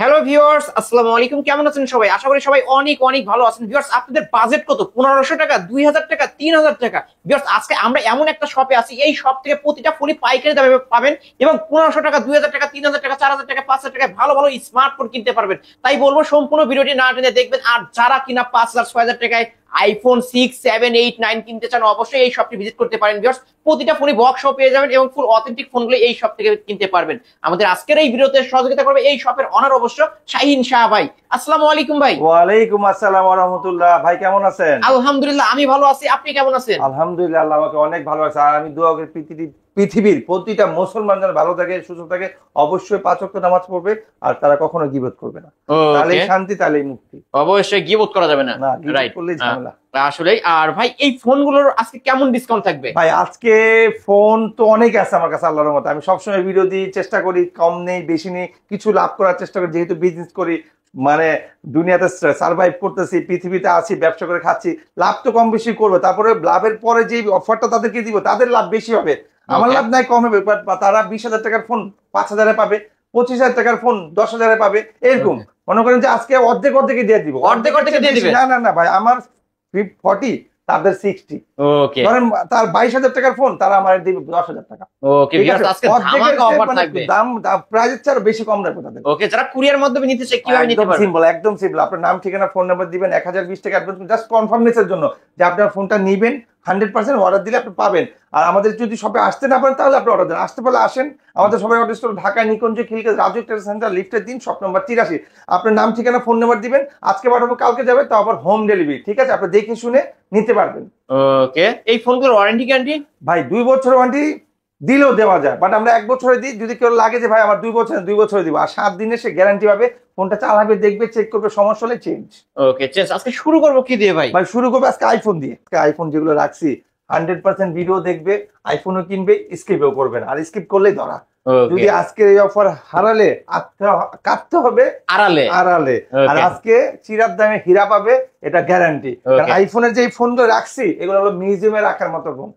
Hello viewers, আসসালামু আলাইকুম। কেমন আছেন সবাই? আশা করি সবাই অনেক অনেক ভালো আছেন। ভিউয়ার্স, আপনাদের বাজেট কত? 1500 টাকা, 2000 টাকা, 3000 টাকা? ভিউয়ার্স, আজকে আমরা এমন একটা শপে আছি, এই শপ থেকে প্রতিটা ফোনই পাইকারি দামে পাবেন এবং 1500 টাকা, 2000 টাকা, 3000 টাকা, 4000 টাকা, 5000 টাকায় ভালো ভালো স্মার্টফোন কিনতে পারবেন। তাই বলবো সম্পূর্ণ ভিডিওটি না টেনে দেখবেন। আর যারা কিনা 5000 6000 টাকায় আইফোন 6 7 8 9 কিনতে চান, অবশ্যই এই শপটি ভিজিট করতে পারেন। ভিউয়ার্স, প্রতিটা ফোনই বক্স শপ পেয়ে যাবেন এবং ফুল অথেন্টিক ফোনগুলো এই শপ থেকে কিনতে পারবেন। আমাদের আজকের এই ভিডিওতে সহযোগিতা করবে এই শপের অনার অবশ্য শাহিন শাহ ভাই। আসসালামু আলাইকুম ভাই। ওয়ালাইকুম আসসালাম ওয়া রাহমাতুল্লাহ। ভাই কেমন আছেন? আলহামদুলিল্লাহ, আমি ভালো আছি। আপনি কেমন আছেন? আলহামদুলিল্লাহ, আল্লাহ আমাকে অনেক ভালো আছে। আর আমি দোয়া করি পৃথিবীর প্রতিটা মুসলমান যেন ভালো থাকে, সুস্থ থাকে, অবশ্যই 5 ওয়াক্ত নামাজ পড়বে আর তারা কখনো গীবত করবে না। তাহলেই শান্তি, তাহলেই মুক্তি। অবশ্যই গীবত করা যাবে না, রাইট? করলেই ঝামেলা আসলে। আর ভাই, এই ফোনগুলোর আজকে কেমন ডিসকাউন্ট থাকবে? ভাই আজকে ফোন তো অনেক আছে আমার কাছে, আল্লাহর রহমতে। আমি সবসময় ভিডিও দিই, চেষ্টা করি কম নেই বেশি নেই, কিছু লাভ করার চেষ্টা করি, যেহেতু বিজনেস করি, মানে দুনিয়াতে সার্ভাইভ করতেছি, পৃথিবীতে আছি, ব্যবসা করে খাচ্ছি, লাভ তো কম বেশি করবো। তারপরে লাভের পরে যে অফারটা তাদেরকে দিব, তাদের লাভ বেশি হবে, আমার লাভ নাই কম হবে। তারা 20,000 টাকার ফোন 5,000-এ পাবে, 25,000 টাকার ফোন 10,000-এ পাবে, এরকম। মনে করেন যে আজকে অর্ধেক অর্ধেকে দিয়ে দিব, অর্ধেক দিয়ে দিবেন? না না না ভাই, আমার 40, তাদের 60। ওকে, ধরেন তার 22,000 টাকার ফোন, তারা আমার দিবে 10,000 টাকা। ওকে ভিউয়ার্স, আজকে ধামাকা অফার থাকবে। দাম প্রাইসের চেয়ে বেশি কম রাখবো তাদের। ওকে, যারা কুরিয়ার মাধ্যমে নিতে চায় কিভাবে নিতে পারবে? সিম্পল, একদম সিম্পল। আপনার নাম, ঠিকানা, ফোন নাম্বার দিবেন, 1020 টাকা অ্যাডভান্স, জাস্ট কনফার্মেশনের জন্য যে আপনার ফোনটা নিবেন। 100% অর্ডার দিলে আপনি পাবেন। আর আমাদের যদি শপে আসতে না পারেন তাহলে আপনি অর্ডার দেন, আসতে পারলে আসেন। আমাদের সবাই অর্ডার স্টোর ঢাকা নিকুঞ্জ, খিলগাঁও, রাজু ট্রেড সেন্টার, লিফটের 3, শপ নাম্বার 83। আপনার নাম, ঠিকানা, ফোন নাম্বার দিবেন, আজকে পাঠাবো, কালকে যাবে, তো আবার হোম ডেলিভারি। ঠিক আছে, আপনি দেখে শুনে নিতে পারবেন। ওকে, এই ফোনগুলোর ওয়ারেন্টি গ্যারান্টি? ভাই 2 বছরের ওয়ারেন্টি দিলেও দেওয়া যায়, বাট আমরা 1 বছরে দিই। যদি কেউ লাগে যে ভাই আমার 2 বছরে দিব, আর 7 দিনে সে গ্যারান্টি পাবে, ফোনটা চালাবে, দেখবে, চেক করবে, সমস্যা হলে চেঞ্জ। ওকে, চেঞ্জ। আজকে শুরু করবো কি দিয়ে ভাই? ভাই শুরু করবে আজকে আইফোন দিয়ে। আইফোন যেগুলো রাখছি 100% ভিডিও দেখবে, আইফোনও কিনবে, স্কিপও করবে না, আর স্কিপ করলেই ধরা। যদি আজকে এই অফার হারালে কাটতে হবে আড়ালে। আর আজকে চিরার দামে হীরা পাবে, এটা গ্যারান্টি। আইফোনের যে ফোনগুলো রাখছি এগুলো হলো মিউজিয়ামে রাখার মতো ফোন।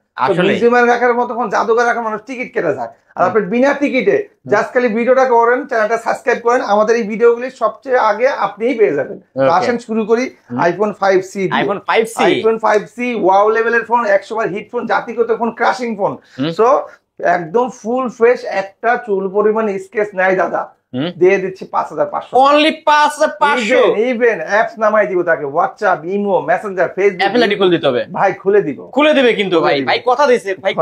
মিউজিয়ামে রাখার মতো ফোন, জাদুঘর রাখার মানুষ টিকিট কেটে যায়, আর আপনি বিনা টিকিটে জাস্ট খালি ভিডিওটা করেন, চ্যানেলটা সাবস্ক্রাইব করেন, আমাদের এই ভিডিওগুলি সবচেয়ে আগে আপনিই পেয়ে যাবেন। আসেন শুরু করি iPhone 5C। IPhone 5C wow লেভেলের ফোন, 100 বার হিট ফোন, জাতিগত ফোন, ক্রাশিং ফোন। সো একদম ফুল ফ্রেশ, একটা চুল পরিমাণ স্কেচ নাই দাদা, দিয়ে দিচ্ছি 5,500। অনলি 5,500। ইভেন অ্যাপস নামাই দিব তাকে, WhatsApp, imo, Messenger, Facebook, Apple ID খুলে দিতে হবে ভাই, খুলে দিবে কিন্তু ভাই কথা দিয়েছে ভাই,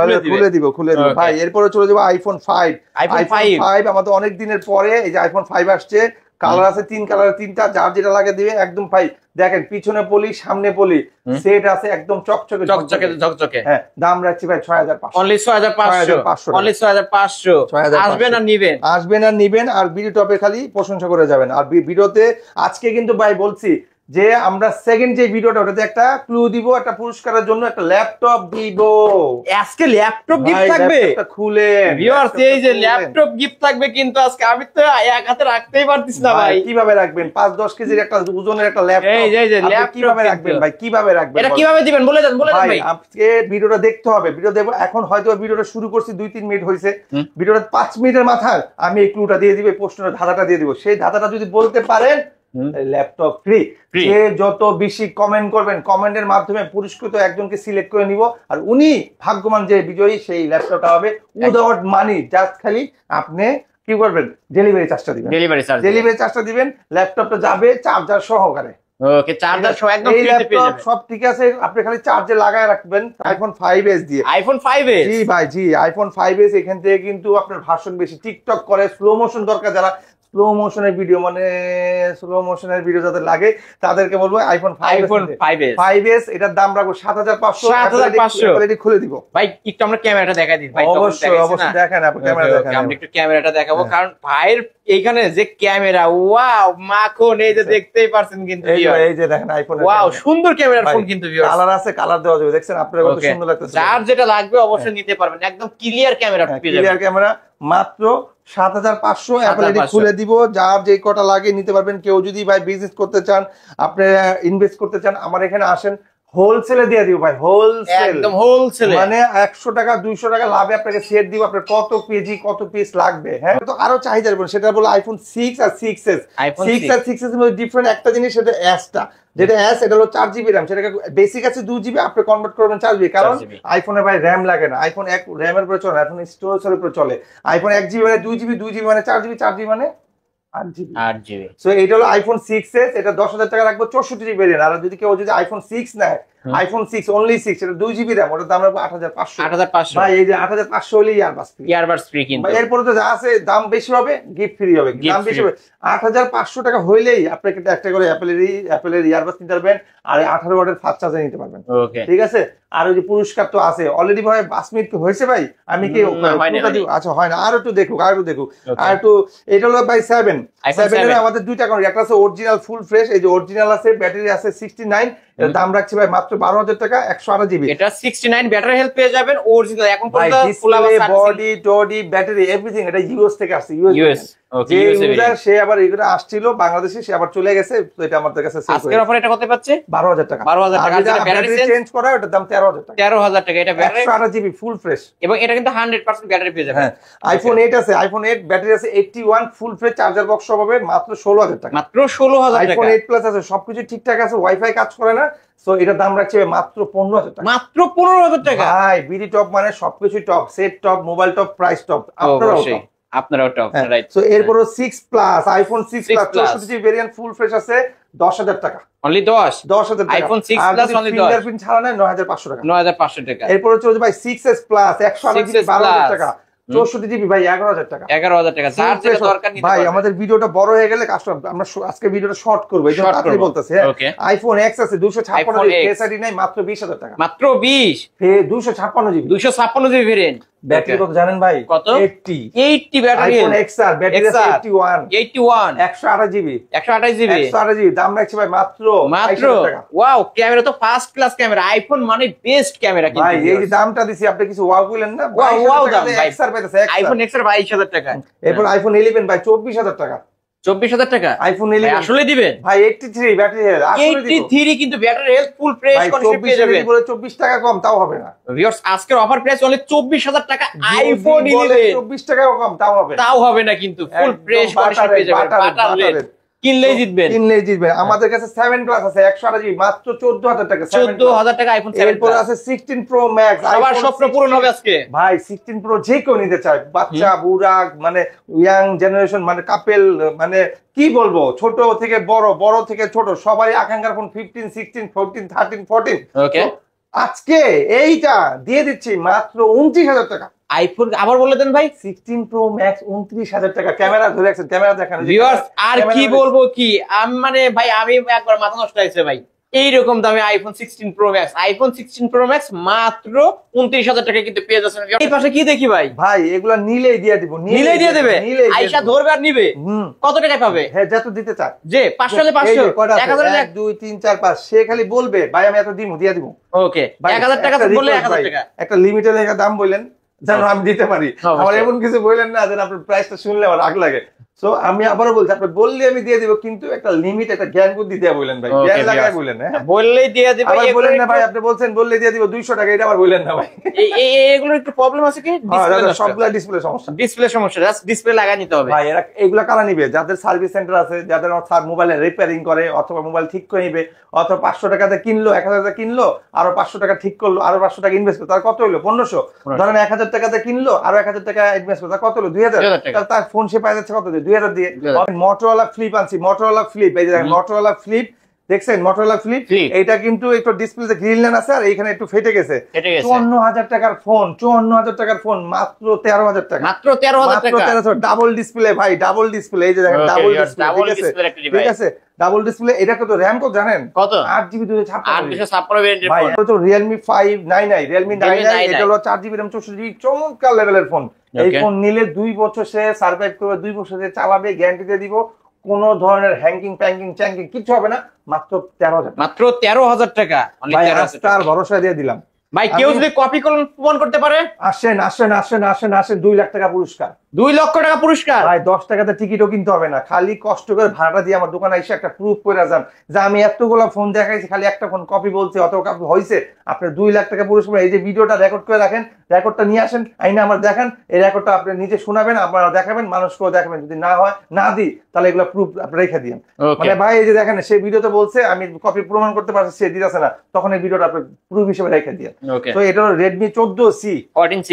খুলে দিব ভাই। এরপরে চলে যাবো আইফোন 5। আইফোন 5 আমাদের অনেক দিনের পরে এই যে আইফোন 5 আসছে। কালার আছে 3 কালার, 3টা, যার যেটা লাগে দিবে। একদম ভাই দেখেন, পিছনে পলি, সামনে পলি, সেট আছে একদম চকচকে। হ্যাঁ, দাম রাখছি ভাই 6,500। অনলি 6,500। অনলি 6,500। আসবেন আর নিবেন, আর ভিডিও টপে খালি প্রশংসা করে যাবেন। আর ভিডিওতে আজকে কিন্তু ভাই বলছি যে আমরা সেকেন্ড যে ভিডিওটা, ওটাতে একটা ক্লু দিব, একটা পুরস্কারের জন্য একটা ল্যাপটপ দিব। আজকে ল্যাপটপ গিফট থাকবে, খুলেন ভিউয়ার্স। এই যে ল্যাপটপ গিফট থাকবে, কিন্তু আজকে আমি তো এক হাতে রাখতেই পারতিস না ভাই। কিভাবে রাখবেন? 5-10 কেজির একটা ওজনের একটা ল্যাপটপ, এই যে ল্যাপটপ কিভাবে রাখবেন ভাই? কিভাবে রাখবেন এটা কিভাবে দিবেন বলে দেন ভাই। আজকে ভিডিওটা দেখতে হবে, ভিডিও দেবো। এখন হয়তো ভিডিওটা শুরু করছি 2-3 মিনিট হয়েছে, ভিডিওটা 5 মিনিটের মাথায় আমি এই ক্লুটা দিয়ে দিব, প্রশ্নের ধাঁধাটা দিয়ে দিব। সেই ধাঁধাটা যদি বলতে পারেন, ল্যাপটপ ফ্রি। যে যত বেশি কমেন্ট করবেন, কমেন্টের মাধ্যমে পুরস্কৃত একজনকে সিলেক্ট করে নিব, আর উনি ভাগ্যবান যে বিজয়ী, সেই ল্যাপটপটা হবে উইদাউট মানি। জাস্ট খালি আপনি কি করবেন? ডেলিভারি চার্জটা দিবেন। ল্যাপটপটা যাবে চার্জার সহকারে। ওকে, চার্জার সহ একদম ফ্রিতে পেয়ে যাবেন। সব ঠিক আছে, আপনি খালি চার্জে লাগায় রাখবেন আইফোন 5s দিয়ে। IPhone 5s? জি ভাই, জি আইফোন 5s। এখান থেকে কিন্তু আপনার ভার্সন বেশি, টিকটক করে, স্লো মোশন দরকার, যারা স্লো মোশনের ভিডিও যাদের লাগে তাদেরকে বলবো আইফোন 5s। এটার দাম রাখবো 7,500। খুলে দিব ভাই। একটু আমরা ক্যামেরাটা দেখাই দিই ভাই। অবশ্যই দেখেন, আপনি ক্যামেরা দেখেন। আমরা একটু ক্যামেরাটা দেখাবো, কারণ ভাইয়ের এইখানে যে ক্যামেরা, ওয়াও মাখন, এই যে দেখতেই পারছেন কিন্তু, এই যে দেখেন আইফোন, ওয়াও সুন্দর ক্যামেরার ফোন কিন্তু। কালার আছে, কালার দেওয়া যাবে, দেখছেন আপনারা কত সুন্দর লাগতেছে। যার যেটা লাগবে অবশ্যই নিতে পারবেন, একদম ক্লিয়ার ক্যামেরা পেয়ে যাবেন। ক্লিয়ার ক্যামেরা মাত্র 7,500। অ্যাপল আইডি খুলে দিব, যার যে কটা লাগে নিতে পারবেন। কেউ যদি ভাই বিজনেস করতে চান, আপনি ইনভেস্ট করতে চান, আমার এখানে আসেন, হোলসেলে দিয়ে দিব ভাই, হোলসেল, একদম হোলসেলে, মানে 100 টাকা 200 টাকা লাভে আপনাকে সেট দিব। আপনার কত কেজি কত পিস লাগবে, হ্যাঁ তো আরো চাহিদা সেটা বলে আইফোন 6 আর 6s। 6 আর 6s এর মধ্যে ডিফারেন্ট একটা জিনিস, সেটা এসটা, যেটা এস এটা হলো 4GB র্যাম, সেটাকে বেসিক আছে 2GB, আপনি কনভার্ট করবেন 4GB, কারণ আইফোনে ভাই র্যাম লাগে না, আইফোন এক র্যামের উপরে চলে, আইফোন স্টোরেজের উপরে চলে। আইফোন 1GB মানে 2GB, 2GB মানে 4GB, 4GB মানে 8GB। সো এটা হলো আইফোন 6s, এটা 10,000 টাকা রাখবো 64GB ভেরিয়েন্ট। আর যদি কেউ যদি আইফোন 6 নেয়, আইফোন 6 অনলি 6, এটা 2GB র্যাম, ওটার দাম রাখবো 8,500। ভাই এই যে 8,500 হলে ইয়ারবাডস ফ্রি কিন্তু এরপরে তো যা আছে দাম বেশি হবে, গিফট ফ্রি হবে, দাম বেশি হবে। 8,500 টাকা হইলেই আপনি একটা করে অ্যাপেলের ইয়ারবাডস নিতে পারবেন, আর 18 ওয়াটের ফাস্ট চার্জার নিতে পারবেন। ঠিক আছে, আর ওই যে পুরস্কার তো আছে অলরেডি ভাই। 5 মিনিট কি হয়েছে ভাই? আমি কি আচ্ছা হয় না, আর একটু দেখুক, আর একটু। এটা হলো ভাই 7 এর আমাদের দুইটা কারণ, একটা আছে অরিজিনাল ফুল ফ্রেশ, এই যে অরিজিনাল আছে, ব্যাটারি আছে 69, এর দাম রাখছি ভাই মাত্র 12,000 টাকা, 128GB। এটা 69 ব্যাটারি হেলথ পেয়ে যাবেন অরিজিনাল। এখন বডি টডি ব্যাটারি এভরিথিং এটা ইউএস থেকে আসছে, ইউএস। যে ইউজার সে আবার এগুলো আসছিল বাংলাদেশে, সে আবার চলে গেছে, তো এটা আমাদের কাছে আজকের অফারে এটা কত পাচ্ছে? 12,000 টাকা। 12,000 টাকা ব্যাটারি চেঞ্জ করা, ওটার দাম 13,000 টাকা। 13,000 টাকা এটা ব্যাটারি, 128GB ফুল ফ্রেশ, এবং এটা কিন্তু 100% ব্যাটারি পেয়ে যাবেন। হ্যাঁ আইফোন 8 আছে, আইফোন 8 ব্যাটারি আছে 81, ফুল ফ্রেশ চার্জার বক্স সব হবে মাত্র 16,000 টাকা। মাত্র 16,000 টাকা। আইফোন 8 প্লাস আছে, সবকিছু ঠিকঠাক আছে, ওয়াইফাই কাজ করে না, সো এটার দাম রাখছে মাত্র 15,000 টাকা। মাত্র 15,000 টাকা ভাই বিডি টপ মানে সবকিছু top, set top, mobile top, price top, আপনারাও টপ, রাইট। সো এরপর 6 plus, iPhone 6 plus 64GB variant full fresh আছে 10,000 টাকা, অনলি 10,000 টাকা। আইফোন 6 প্লাস অনলি 10, ফিঙ্গারপ্রিন্ট ছাড়া নাই 9,500 টাকা। 9,500 টাকা। এরপর হচ্ছে ভাই 6s প্লাস 128GB 12,000 টাকা, 64GB ভাই 11,000 টাকা। 11,000 টাকা। যার যেটা দরকার নিতে ভাই আমাদের ভিডিওটা বড় হয়ে গেলে কাস্টমার, আমরা আজকে ভিডিওটা শর্ট করব, এই জন্য তাড়াতাড়ি বলতেছি। আইফোন X আছে 256GB, ফেস আইডি নাই, মাত্র 20,000 টাকা, মাত্র 20, 256GB 256GB ভেরিয়েন্ট। ব্যাটারি কত জানেন ভাই? কত? 80 ব্যাটারি। আইফোন XR ব্যাটারি আছে 81, 128GB 128GB দাম রাখছি ভাই মাত্র 22,000 টাকা। ওয়াও, ক্যামেরা তো ফার্স্ট ক্লাস ক্যামেরা, আইফোন মানে বেস্ট ক্যামেরা কিন্তু ভাই। এই যে দামটা দিছি আপনি কিছু ওয়াও বলেন না, ওয়াও দাম ভাই। XR পাইতেছে, আইফোন XR 22,000 টাকা। এরপর আইফোন 11 ভাই 24,000 টাকা। 24,000 টাকা আইফোন 11 আসলে দিবেন ভাই? 83 ব্যাটারি হেলথ, আসলে দিব 83 কিন্তু battery health full fresh condition পেয়ে যাবেন। 24 টাকা কম তাও হবে না ভিউয়ার্স, আজকের অফার প্রাইস অনলি 24,000 টাকা। আইফোন 11 24 টাকা কম তাও হবে না কিন্তু ফুল ফ্রেশ কন্ডিশন পেয়ে যাবেন। বাটার রেট কিনলেই জিতবেন। আমাদের কাছে 7 প্লাস আছে 128GB মাত্র 14,000 টাকা। 14,000 টাকা আইফোন 7 এরপর আছে 16 প্রো ম্যাক্স, সবার স্বপ্ন পূরণ হবে আজকে ভাই। 16 প্রো যে কেউ নিতে চায়, বাচ্চা বুড়া মানে ইয়াং জেনারেশন মানে কাপেল, মানে কি বলবো, ছোট থেকে বড় থেকে ছোট, সবাই আকাঙ্ক্ষার ফোন 15 16 14 13 14। ওকে, আজকে এইটা দিয়ে দিচ্ছি মাত্র 29,000 টাকা। আইফোন আবার বলে দেন ভাই। 16 প্রো ম্যাক্স 29,000 টাকা। ক্যামেরা ধরে রাখছেন, ক্যামেরা দেখান ভিউয়ার্স। আর কি বলবো কি, আমি মানে ভাই আমি একবার মাথা নষ্ট হয়েছে ভাই, এইরকম দামে iPhone 16 pro max, iPhone 16 pro max মাত্র 29,000 টাকা কিন্তু পেয়ে যাচ্ছেন। এই পাশে কি দেখি ভাই? ভাই এগুলা নিলেই দিয়ে দিব, নিলেই দিয়ে দেবে। আয়শা ধরবে আর নিবে। কত টাকা পাবে? হ্যাঁ যত দিতে চায়, যে 500 এ 500 1000 1 2 3 4 5, সে খালি বলবে ভাই আমি এত দিমু দিয়ে দিব। ওকে, 1000 টাকা বললে 1000 টাকা একটা লিমিটেড একটা দাম বললেন যেন আমি দিতে পারি। আমার এমন কিছু বললেন না যেন আপনার প্রাইসটা শুনলে আমার রাগ লাগে। সো আমি আবারও বলছি, আপনি বললে আমি দিয়ে দিব, কিন্তু একটা লিমিট, একটা জ্ঞান বুদ্ধি দিয়ে বলেন ভাই, জ্ঞান লাগায় বলেন। হ্যাঁ বললেই দিয়ে দিব। আবার বলেন না ভাই, আপনি বলছেন বললেই দিয়ে দিব 200 টাকা, এটা আবার বললেন না ভাই। এগুলো একটু প্রবলেম আছে কি? সবগুলা ডিসপ্লে সমস্যা, জাস্ট ডিসপ্লে লাগাই নিতে হবে ভাই। এগুলা কারা নিবে? যাদের সার্ভিস সেন্টার আছে, যাদের মোবাইলে রিপেয়ারিং করে অথবা মোবাইল ঠিক করে নিবে, অথবা 500 টাকাতে কিনলো, 1,000 টাকা কিনলো, আরো 500 টাকা ঠিক করলো, আরো 500 টাকা ইনভেস্ট করলো, তার কত হলো? 1500। ধরেন 1,000 টাকাতে কিনলো, আরো 1,000 টাকা ইনভেস্ট করলো, তার কত হলো? 2,000। তার ফোন সে পাই যাচ্ছে কত দিয়ে? 2,000 দিয়ে। মোটরোলা ফ্লিপ আনছি, মোটরোলা ফ্লিপ, এই যে মোটরোলা ফ্লিপ দেখছেন, মোটরোলা ফ্লিপ। এটা কিন্তু একটু ডিসপ্লেতে গ্রিন লাইন আছে, আর এইখানে একটু ফেটে গেছে। 54,000 টাকার ফোন, 54,000 টাকার ফোন মাত্র 13,000 টাকা। মাত্র 13,000 টাকা। ডাবল ডিসপ্লে ভাই, ডাবল ডিসপ্লে, এই যে দেখেন ডাবল ডিসপ্লে, ঠিক আছে ডাবল ডিসপ্লে। এটা কত র‍্যাম কত জানেন? কত? 8GB 256 ভাই। এটা তো Realme 5 99, Realme 99, এটা হলো 4GB RAM 64GB, চমৎকার লেভেলের ফোন। এই ফোন নিলে 2 বছর সে সার্ভাইভ করবে, 2 বছর সে চালাবে, গ্যারান্টি দিয়ে দিব। কোন ধরনের হ্যাঙ্গিং প্যাঙ্গিং চ্যাঙ্গিং কিছু হবে না, মাত্র 13,000। মাত্র 13,000 টাকা। ভাই আস্তার ভরসা দিয়ে দিলাম। ভাই কেউ যদি কপি প্রমাণ করতে পারে, আসেন আসেন আসেন আসেন আসেন, 2 লাখ টাকা পুরস্কার, 2 লক্ষ টাকা পুরস্কার। ভাই 10 টাকাতে টিকিটও কিনতে হবে না, খালি কষ্ট করে ভাড়াটা দিয়ে আমার দোকানে এসে একটা প্রুফ করে যান যে আমি এতগুলো ফোন দেখাইছি, খালি একটা ফোন কপি বলছে অত কপি হয়েছে, আপনার 2 লাখ টাকা পুরস্কার। এই যে ভিডিওটা রেকর্ড করে রাখেন, রেকর্ডটা নিয়ে আসেন, আইনা আমার দেখেন, এই রেকর্ডটা আপনি নিজে শোনাবেন, আপনারা দেখাবেন, মানুষকেও দেখাবেন, যদি না হয় না দিই তাহলে এগুলো প্রুফ আপনি রেখে দিন। মানে ভাই এই যে দেখেন সেই ভিডিওতে বলছে আমি কপি প্রমাণ করতে পারছি, সে দিতেছে না, তখন এই ভিডিওটা আপনি প্রুফ হিসেবে রেখে দিন। তো এটা হলো Redmi 14C, 14C,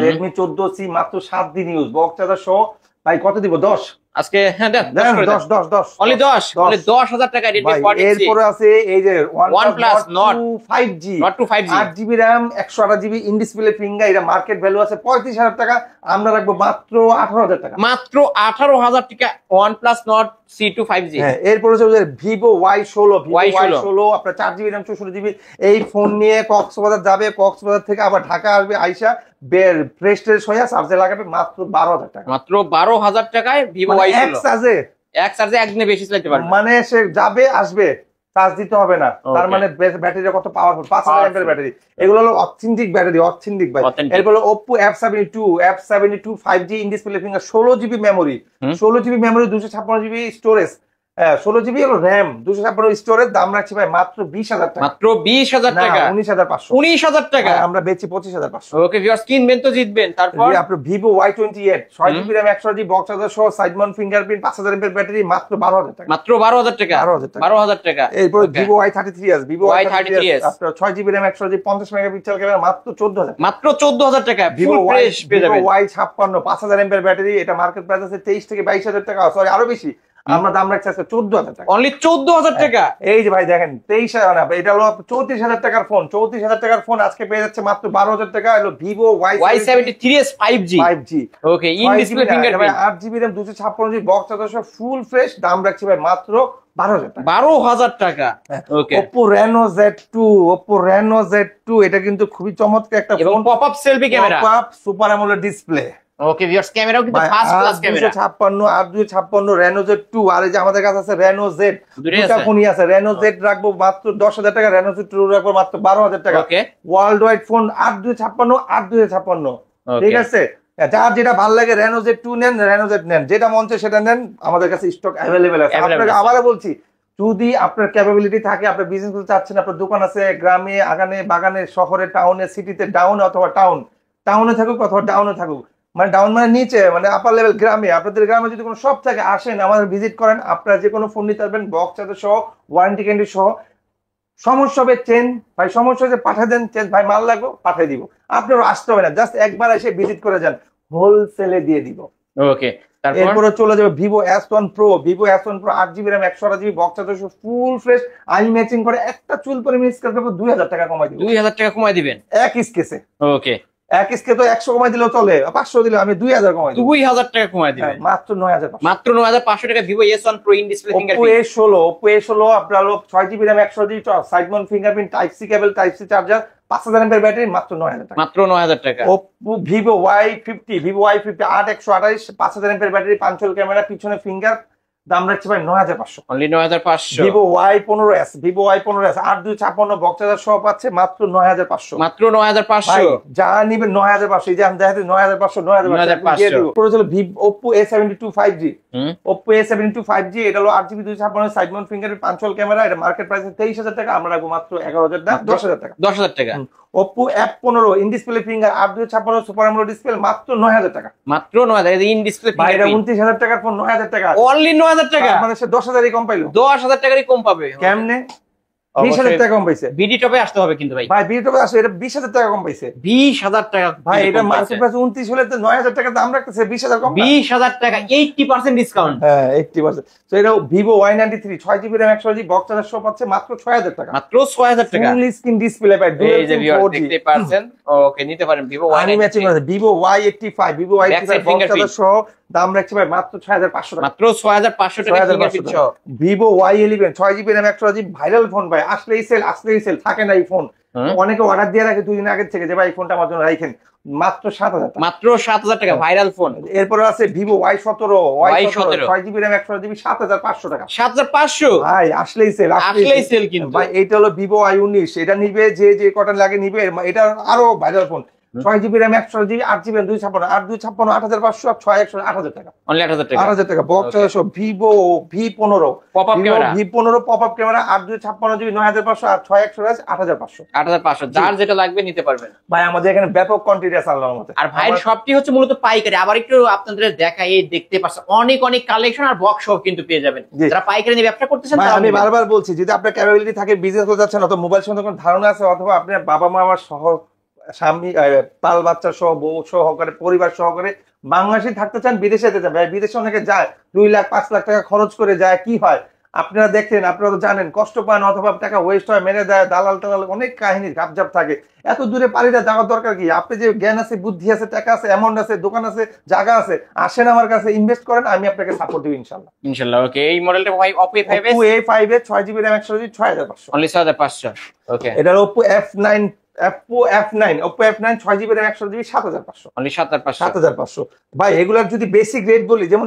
Redmi 14C মাত্র 7 দিন ইউজ, বক্স চার্জার সহ। ভাই কত দিব? 10 আজকে। হ্যাঁ দেন 10 10 10 অনলি 10,000 টাকা Redmi 14C। এরপরে আছে এই যে OnePlus Nord 5G, Nord 2 5G, 8GB RAM 128GB in display finger, এটা মার্কেট ভ্যালু আছে 35,000 টাকা, আমরা রাখবো মাত্র 18,000 টাকা। মাত্র 18,000 টাকা OnePlus Nord C2 5G। হ্যাঁ, এরপরে হচ্ছে Vivo Y16 আপনার 4GB RAM 64GB। এই ফোন নিয়ে কক্সবাজার যাবে, কক্সবাজার থেকে আবার ঢাকা আসবে, আইসা ফ্রেশ ট্রেশ হয়ে চার্জে লাগাবে মাত্র 12,000 টাকা। মাত্র 12,000 টাকায় Vivo এক Y16 চার্জে, এক চার্জে একদিনে বেশি চালাতে পারবে, মানে সে যাবে আসবে, চার্জ দিতে হবে না। তার মানে ব্যাটারিটা কত পাওয়ারফুল, 5000 এমএএইচ ব্যাটারি। এগুলো হলো অথেন্টিক ব্যাটারি, অথেন্টিক ভাই। এরপর Oppo F72 5G in display finger, 16GB memory, 16GB memory, 256GB storage, 16GB হলো RAM, 256 স্টোরেজ। দাম রাখছি ভাই মাত্র 20,000 টাকা। মাত্র 20,000 টাকা, 19,500, 19,000 টাকা আমরা বেচি 25,500। ওকে ভিউয়ার্স, কিনবেন তো জিতবেন। তারপর আপনার Vivo Y28 6GB RAM 128GB box charger সহ, side mount fingerprint, 5000 mAh battery, মাত্র 12,000 টাকা। মাত্র 12,000 টাকা, 12,000 টাকা। এরপর Vivo Y33s, Vivo Y33s আপনার 6GB RAM 128GB 50 megapixel camera, মাত্র 14,000, মাত্র 14,000 টাকা। Vivo ফ্রেশ পেয়ে যাবেন। Y56 5000 mAh ব্যাটারি, এটা মার্কেট প্রাইস আছে 23 থেকে 22,000 টাকা, সরি আরো বেশি, আমরা দাম রাখছি আজকে 14,000 টাকা, অনলি 14,000 টাকা। এই যে ভাই দেখেন 23,000 না, এটা হলো 34,000 টাকার ফোন, 34,000 টাকার ফোন আজকে পেয়ে যাচ্ছে মাত্র 12,000 টাকা। হলো Vivo Y73s 5G। Okay, in display fingerprint, 8GB RAM 256GB box charger সহ ফুল ফ্রেশ, দাম রাখছি ভাই মাত্র 12,000 টাকা। 12,000 টাকা। ওকে, Oppo Reno Z2, এটা কিন্তু খুবই চমৎকার একটা এবং phone, popup selfie camera, popup super AMOLED display. Okay viewers, ক্যামেরাও কিন্তু first class camera. 256 Reno Z2, আর এই যে আমাদের কাছে আছে Reno Z, দুটো ফোনই আছে। Reno Z রাখবো মাত্র 10,000 টাকা, Reno Z2 রাখবো মাত্র 12,000 টাকা। ওকে, ওয়ার্ল্ড ওয়াইড ফোন 8256, ঠিক আছে। যার যেটা ভালো লাগে Reno Z2 নেন, Reno Z নেন, যেটা মন চায় সেটা নেন, আমাদের কাছে স্টক অ্যাভেলেবেল আছে। আপনাকে আবারও বলছি, যদি আপনার ক্যাপাবিলিটি থাকে, আপনার বিজনেস করতে চাচ্ছেন, আপনার দোকান আছে গ্রামে, আগানে, বাগানে, শহরে, টাউনে, সিটিতে, ডাউনে অথবা টাউনে থাকুক অথবা ডাউনে থাকুক, মানে ডাউন মানে নিচে, মানে আপার লেভেল গ্রামে, আপনাদের গ্রামে যদি কোনো সব থাকে আসেন, আমাদের ভিজিট করেন, আপনারা যে কোনো ফোন নিতে পারবেন বক্স চার্জার সহ, ওয়ারেন্টি গ্যারান্টি সহ। সমস্যা হবে চেন, ভাই সমস্যা হচ্ছে পাঠিয়ে দেন, চেন ভাই মাল লাগবে পাঠিয়ে দিব, আপনারও আসতে হবে না, জাস্ট একবার এসে ভিজিট করে যান, হোলসেলে দিয়ে দিব। ওকে, এরপরে চলে যাবে Vivo S1 Pro, 8GB RAM 128GB box charger সহ ফুল ফ্রেশ, আই ম্যাচিং করে, একটা চুল পরিমাণ স্ক্র্যাচ করবে 2,000 টাকা কমাই দিব। 2,000 টাকা কমাই দিবেন এক স্কেচে। ওকে, এক স্কেচ তো 100 কমাই দিলেও চলে, 500 দিলে আমি 2,000 কমাই দিব। 2,000 টাকা কমাই দিবেন, মাত্র 9,500, মাত্র 9,500 টাকা। Vivo S1 Pro in display fingerprint. Oppo A16 আপনার হলো 6GB RAM 128GB side mount fingerprint, type C cable, type C charger, 5000 mAh battery, মাত্র 9,000 টাকা। মাত্র 9,000 টাকা। Vivo Y50 8/128 5000 mAh battery, পাঞ্চল camera, পিছনে ফিঙ্গার, দাম রাখছি ভাই 9,500, only 9,500। Vivo Y15s 8256 box charger সহ পাচ্ছে মাত্র 9,500, মাত্র 9,500। যা নিবেন 9,500, এই যে আমি দেখাচ্ছি 9,500 পুরো চলো। Oppo A72 5G, Oppo A72 5G, এটা হলো 8GB 256 side mount fingerprint, পাঞ্চল camera, এটা মার্কেট প্রাইস 23,000 টাকা, আমরা রাখবো মাত্র 11,000 টাকা, 10,000 টাকা, 10,000 টাকা। Oppo F15 in display finger 8/256 super AMOLED display, মাত্র 9,000 টাকা, মাত্র 9,000 ইন ডিসপ্লে বাইরে 29,000 টাকার ফোন 9,000 টাকা, অনলি 9,000 টাকা, মানে সে 10,000ই কম পাইলো, 10,000 টাকারই কম পাবে। কেমনে? 20,000 টাকা কম পাইছে। বিডি টপে আসতে হবে কিন্তু ভাই, ভাই বিডি টপে আসে, এটা 20,000 টাকা কম পাইছে, 20,000 টাকা ভাই। এটা মার্কেট প্রাইস 29 হলে তো 9,000 টাকা দাম রাখতেছে, 20,000 কম, 20,000 টাকা, 80% ডিসকাউন্ট। হ্যাঁ 80%। তো এটা Vivo Y93 6GB RAM 128GB box charger সহ পাচ্ছে মাত্র 6,000 টাকা, মাত্র 6,000 টাকা। ফুল স্ক্রিন ডিসপ্লে ভাই, এই যে ভিউয়ার দেখতে পাচ্ছেন। ওকে, নিতে পারেন Vivo Y93 ম্যাচিং আছে, Vivo Y85 বক্স চার্জার সহ, দাম রাখছি ভাই মাত্র 6,500 টাকা, মাত্র 6,500 টাকা ফিঙ্গারপ্রিন্ট সহ। Vivo Y11 6GB RAM 128GB viral phone ভাই, আসলেই সেল থাকে না এই ফোন, অনেকে অর্ডার দিয়ে রাখে 2 দিন আগে থেকে যে ভাই এই ফোনটা আমার জন্য রাখেন, মাত্র 7,000 টাকা। মাত্র 7,000 টাকা ভাইরাল ফোন। এরপরে আছে Vivo Y17 6GB RAM 128GB 7,500 টাকা। 7,500 ভাই আসলেই সেল কিন্তু ভাই। এইটা হলো ভিভো Y19, এটা নিবে যে কটন লাগে নিবে। এটা আরো viral phone, 6GB RAM 128GB 8GB RAM 256 8,500 আর 6 8,000 টাকা। অনলি 8,000 টাকা। 8,000 টাকা box. Vivo V15 popup camera, V15 popup camera 8,256GB 9,500 আর 6 8,500 8,500। যার যেটা লাগবে নিতে পারবেন ভাই। আমাদের এখানে ব্যাপক কোয়ান্টিটি আছে আল্লাহর মতে। আর ভাইয়ের শপটি হচ্ছে মূলত পাইকারি। আবার একটু আপনাদের দেখাই, এই দেখতে পাচ্ছেন অনেক কালেকশন আর বক্স সহ কিন্তু পেয়ে যাবেন। যারা পাইকারি নিয়ে ব্যবসা করতেছেন, আমি বারবার বলছি যদি আপনার ক্যাপাবিলিটি থাকে, বিজনেস করতে যাচ্ছেন, অথবা মোবাইল সম্বন্ধে কোনো ধারণা আছে, অথবা আপনার বাবা মা সহ স্বামী পাল বাচ্চা সহ বউ সহকারে পরিবার সহকারে বাংলাদেশে থাকতে চান, বিদেশে যেতে চান। বিদেশে অনেকে যায় 2 লাখ 5 লাখ টাকা খরচ করে যায়, কি হয় আপনারা দেখেন, আপনারা তো জানেন, কষ্ট পান অথবা টাকা ওয়েস্ট হয়, মেরে দেয় দালাল টালাল, অনেক কাহিনী গাপজাপ থাকে। এত দূরে পাড়িটা যাওয়ার দরকার কি? আপনি যে জ্ঞান আছে, বুদ্ধি আছে, টাকা আছে, অ্যামাউন্ট আছে, দোকান আছে, জায়গা আছে, আসেন আমার কাছে, ইনভেস্ট করেন, আমি আপনাকে সাপোর্ট দিব ইনশাআল্লাহ। ওকে, এই মডেলটা ভাই Oppo A5 এর 6GB RAM 128GB 6,500 অনলি 6,500। ওকে, এটা Oppo F9 6GB RAM 128GB 7,500 only 7,500 ভাই। এগুলার যদি বেসিক রেট বলি, যেমন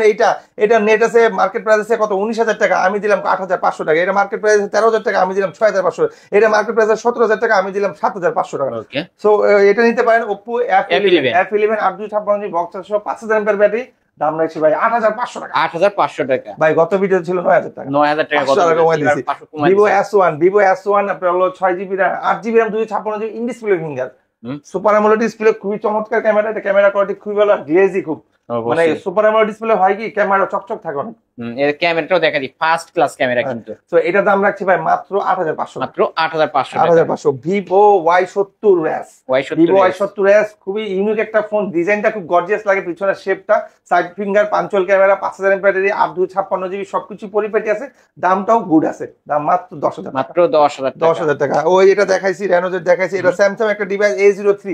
এটা নেট আছে, মার্কেট প্রাইস আছে কত 19,000 টাকা, আমি দিলাম 8,500 টাকা। এটা মার্কেট প্রাইস 13,000 টাকা, আমি দিলাম 6,500। এটা মার্কেট প্রাইস 17,000 টাকা, আমি দিলাম 7,500 টাকা। ওকে, সো এটা নিতে পারেন Oppo F11 8,256GB box 5000 mAh battery. দাম রাখছি ভাই 8,500 টাকা। 8,500 টাকা ভাই গত ভিডিও ছিল 9,000 টাকা। 9,000 টাকা কত কমাই দিয়েছি। Vivo S1 আপনার হলো 6GB RAM 8GB RAM 256GB in display finger super AMOLED display, খুবই চমৎকার ক্যামেরা। এটা ক্যামেরা কোয়ালিটি খুবই ভালো, গ্লেজি খুব, মানে সুপার অ্যামোলেড ডিসপ্লে হয় কি ক্যামেরা চকচক থাকে অনেক। এর ক্যামেরাটাও দেখা দি ফার্স্ট ক্লাস ক্যামেরা কিন্তু। তো এটা দাম রাখছি ভাই মাত্র 8,500 মাত্র 8,500 টাকা। 8,500 Vivo Y70s Vivo Y70s খুবই ইউনিক একটা ফোন, ডিজাইনটা খুব গর্জিয়াস লাগে, পিছনের শেপটা, side finger, punctual camera, 5000 mAh battery, 8,256GB সবকিছু পরিপাটি আছে, দামটাও গুড আছে। দাম মাত্র 10,000 টাকা। মাত্র 10,000 টাকা। ওই এটা দেখাইছি, রেনোজের দেখাইছি, এটা স্যামসাং একটা ডিভাইস A03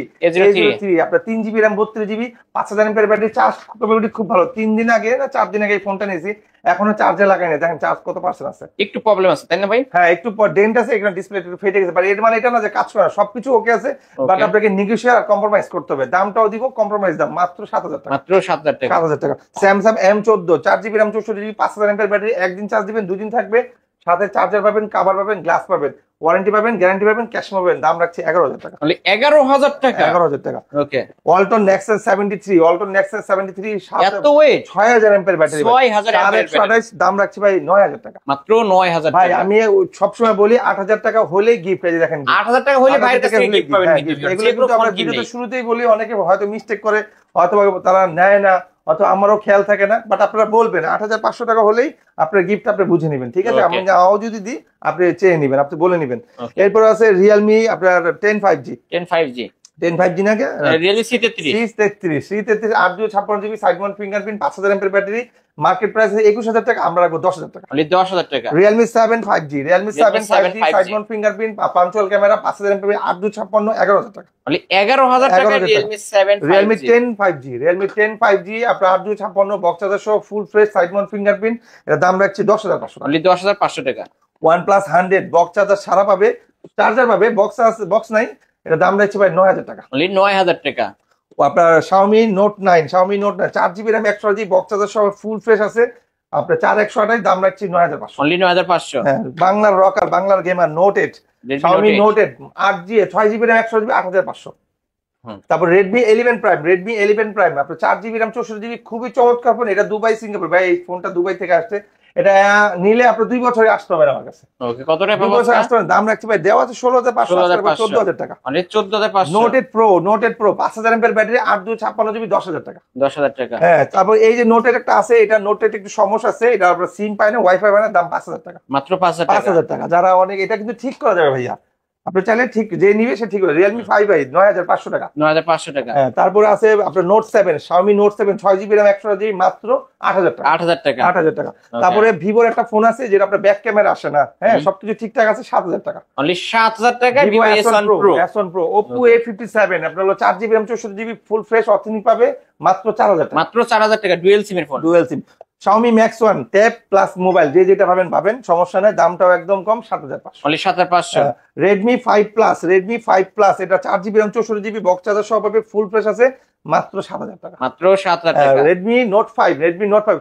আপনার 3GB RAM 32GB 5000 mAh battery, charge capability খুব ভালো। 3 দিন আগে না 4 দিন আগে এই ফোনটা নিয়েছি, এখনো চার্জে লাগাই না। দেখেন চার্জ কত পার্সেন্ট আছে, একটু প্রবলেম আছে তাই না ভাই? হ্যাঁ একটু ডেন্ট আছে, এখানে ডিসপ্লে একটু ফেটে গেছে, বাট এর মানে এটা না যে কাজ করে না, সবকিছু ওকে আছে, বাট আপনাকে নেগোশিয়েট আর কম্প্রোমাইজ করতে হবে। দামটাও দিব কম্প্রোমাইজ দাম, মাত্র 7,000 টাকা। মাত্র 7,000 টাকা। 7,000 টাকা। Samsung M14 4GB RAM 64GB 5000 mAh battery, একদিন চার্জ দিবেন 2 দিন থাকবে, সাথে চার্জার পাবেন, কভার পাবেন, গ্লাস পাবেন, ওয়ারেন্টি পাবেন, গ্যারান্টি পাবেন, ক্যাশ পাবেন। দাম রাখছি 11,000 টাকা। 11,000 টাকা। 11,000 টাকা। ওকে, Walton Nexus 73 এত weight 6000 mAh battery, 6000 mAh battery. দাম রাখছি ভাই 9,000 টাকা। মাত্র 9,000 ভাই টাকা। আমি সবসময় বলি 8,000 টাকা হলে গিফট, এই যে দেখেন 8,000 টাকা হলে ভাইয়ের কাছে গিফট পাবেন। এগুলো কিন্তু আমরা ভিডিওতে শুরুতেই বলি, অনেকে হয়তো মিস্টেক করে, হয়তো তারা নেয় না, অথবা আমারও খেয়াল থাকে না, বাট আপনারা বলবেন 8,500 টাকা হলেই আপনার গিফট আপনি বুঝে নেবেন, ঠিক আছে? আমি যদি দিই আপনি চেয়ে নেবেন, আপনি বলে নেবেন। এরপর আছে রিয়েলমি আপনার 10 5G না কে Realme C33 8,256GB side mount fingerprint 5000 mAh battery, market price 21,000 টাকা, আমরা রাখবো 10,000 টাকা। অনলি 10,000 টাকা। Realme 7 5G side mount fingerprint পাঞ্চুয়াল ক্যামেরা 5000 mAh 8,256 11,000 টাকা। অনলি 11,000 টাকা রিয়েলমি 7 5G। রিয়েলমি 10 5G আপনার 8,256 বক্স চার্জার সহ full fresh side mount fingerprint, এটা দাম রাখছি 10,500 টাকা। অনলি 10,500 টাকা। OnePlus 100 বক্স চার্জার সারা পাবে, চার্জার পাবে, বক্স নাই, এটা দাম রাখছি ভাই 9,000 টাকা। অনলি 9,000 টাকা। আপনার Xiaomi Note 9 4GB RAM 128GB box charger সহ ফুল ফ্রেশ আছে, আপনার 4128, দাম রাখছি 9,500। অনলি 9,500। হ্যাঁ, বাংলার রকার, বাংলার gamer Note 8 Xiaomi Note 8 8G 6GB RAM 128GB 8,500। তারপর Redmi 11 Prime আপনার 4GB RAM 64GB, খুবই চমৎকার ফোন। এটা দুবাই সিঙ্গাপুর, ভাই এই ফোনটা দুবাই থেকে আসছে, এটা নিলে আপনার 2 বছরে আসতে হবে আমার কাছে। ওকে, কত টাকা 2 বছর আসতে হবে। দাম রাখছি ভাই দেওয়া আছে 16,500 14,000 টাকা। Only 14,500। Note 8 Pro 5000 mAh battery 8,256GB 10,000 টাকা। 10,000 টাকা। হ্যাঁ, তারপর এই যে Note 8 একটা আছে, এটা Note 8 একটু সমস্যা আছে, এটা আপনার সিম পায় না, ওয়াইফাই পায় না, দাম 5,000 টাকা। মাত্র 5,000 টাকা। যারা অনেক, এটা কিন্তু ঠিক করা যাবে ভাইয়া, আপনি চাইলে ঠিক যে নিবে সে ঠিক করে। Realme 5i 9,500 টাকা। 9,500 টাকা। হ্যাঁ, তারপরে আছে আপনার Note 7 Xiaomi Note 7 6GB RAM 128GB মাত্র 8,000 টাকা। 8,000 টাকা। 8,000 টাকা। তারপরে Vivoর একটা ফোন আছে যেটা আপনার ব্যাক ক্যামেরা আসে না, হ্যাঁ সবকিছু ঠিকঠাক আছে, 7,000 টাকা। অনলি 7,000 টাকা। Vivo S1 Pro Oppo A57 আপনার হলো 4GB RAM 64GB full fresh authentic পাবে, মাত্র 4,000 টাকা। মাত্র 4,000 টাকা। ডুয়াল সিমের phone. Dual SIM Xiaomi Max 1 tab plus mobile যেটা পাবেন সমস্যা নাই, দামটাও একদম কম 7500 অনলি 7500। Redmi 5 Plus এটা 4GB RAM 64GB box charger সহ পাবে, ফুল ফ্রেশ আছে, মাত্র 7000 টাকা। মাত্র 7000 টাকা। Redmi Note 5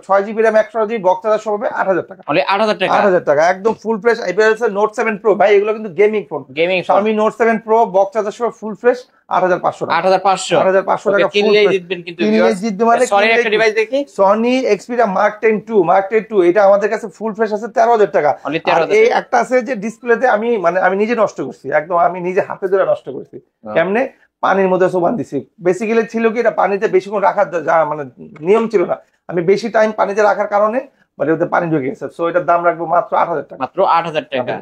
6GB RAM 128GB box charger সহ পাবে 8000 টাকা। অনলি 8000 টাকা। 8000 টাকা একদম ফুল ফ্রেশ। এবার আছে Note 7 Pro, ভাই এগুলো কিন্তু gaming phone. Xiaomi Note 7 Pro box charger সহ ফুল ফ্রেশ 8500 টাকা। 8500 টাকা কিনলেই জিতবেন কিন্তু ভিউয়ার্স। জিতবে মানে সরি একটা ডিভাইস দেখি, Sony Xperia Mark 10 2 এটা আমাদের কাছে ফুল ফ্রেশ আছে 13000 টাকা। আর এই একটা আছে যে ডিসপ্লেতে আমি নিজে নষ্ট করছি, একদম আমি নিজে হাতে ধরে নষ্ট করছি। কেমনে? পানির মধ্যে সোবান দিছি। বেসিক্যালি ছিল কি এটা পানিতে বেশিক্ষণ রাখার মানে নিয়ম ছিল না, আমি বেশি টাইম পানিতে রাখার কারণে মানে ওতে পানি ঢুকে গেছে। সো এটার দাম রাখবো মাত্র 8000 টাকা। মাত্র 8000 টাকা।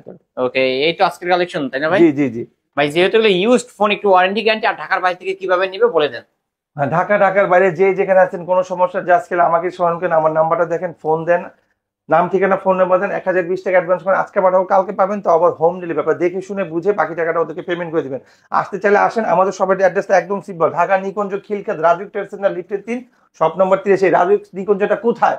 ওকে, এই তো আজকের কালেকশন তাই না ভাই? জি জি। ভাই যেহেতু এগুলো ইউজড ফোন, একটু ওয়ারেন্টি গ্যারান্টি আর ঢাকার বাইরে থেকে কিভাবে নিবে বলে দেন। ঢাকার বাইরে যেখানে আছেন কোনো সমস্যা, জাস্ট খেলে আমাকে স্মরণ করেন, আমার নাম্বারটা দেখেন, ফোন দেন, নাম ঠিকানা ফোন নাম্বার দেন, 1020 টাকা অ্যাডভান্স করেন, আজকে পাঠাবো কালকে পাবেন। তো আবার হোম ডেলিভারি দেখে শুনে বুঝে বাকি টাকাটা ওদেরকে পেমেন্ট করে দিবেন। আসতে চাইলে আসেন, আমাদের সবার অ্যাড্রেসটা একদম সিম্পল, ঢাকা নিকুঞ্জ খিলক্ষেত রাজুক ট্রেড সেন্টার লিফটের 3 শপ নম্বর 83। রাজুক নিকুঞ্জটা কোথায়?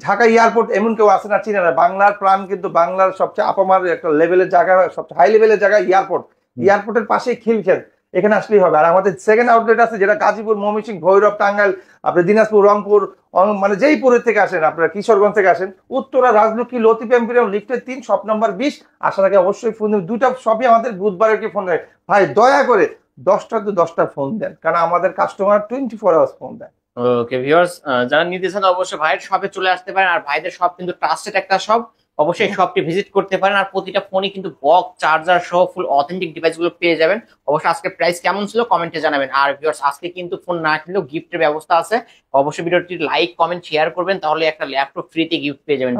ঢাকা এয়ারপোর্ট এমন কেউ আসে না চিনে না, বাংলার প্রাণ, কিন্তু বাংলার সবচেয়ে আপামার একটা লেভেলের জায়গা, সবচেয়ে হাই লেভেলের জায়গা এয়ারপোর্টের পাশেই খিলক্ষেত, এখানে আসলেই হবে। আর আমাদের সেকেন্ড আউটলেট আছে যেটা গাজীপুর, ময়মনসিংহ, ভৈরব, টাঙ্গাইল, আপনার দিনাজপুর, রংপুর, মানে যেই পুরের থেকে আসেন, আপনারা কিশোরগঞ্জ থেকে আসেন, উত্তরা, রাজলক্ষ্মী, লতিফ এম্পিরিয়াম লিফটের 3 শপ নাম্বার 20। আসার আগে অবশ্যই ফোন দেবেন। দুইটা শপই আমাদের বুধবারের কি ফোন দেয় ভাই, দয়া করে 10টা ফোন দেন, কারণ আমাদের কাস্টমার 24 আওয়ার্স ফোন দেয়। ওকে ভিউয়ার্স, যারা নিতে চান অবশ্যই ভাইয়ের শপে চলে আসতে পারেন। আর ভাইদের শপ কিন্তু ট্রাস্টেড একটা শপ, অবশ্যই শপটি ভিজিট করতে পারেন। আর প্রতিটা ফোনই কিন্তু বক্স চার্জার সহ ফুল অথেন্টিক ডিভাইস গুলো পেয়ে যাবেন। অবশ্যই আজকে প্রাইস কেমন ছিল কমেন্টে জানাবেন। আর ভিউয়ার্স আজকে কিন্তু ফোন না কিনলেও গিফটের ব্যবস্থা আছে, অবশ্যই ভিডিওটি লাইক কমেন্ট শেয়ার করবেন, তাহলে একটা ল্যাপটপ ফ্রিতে গিফট পেয়ে যাবেন।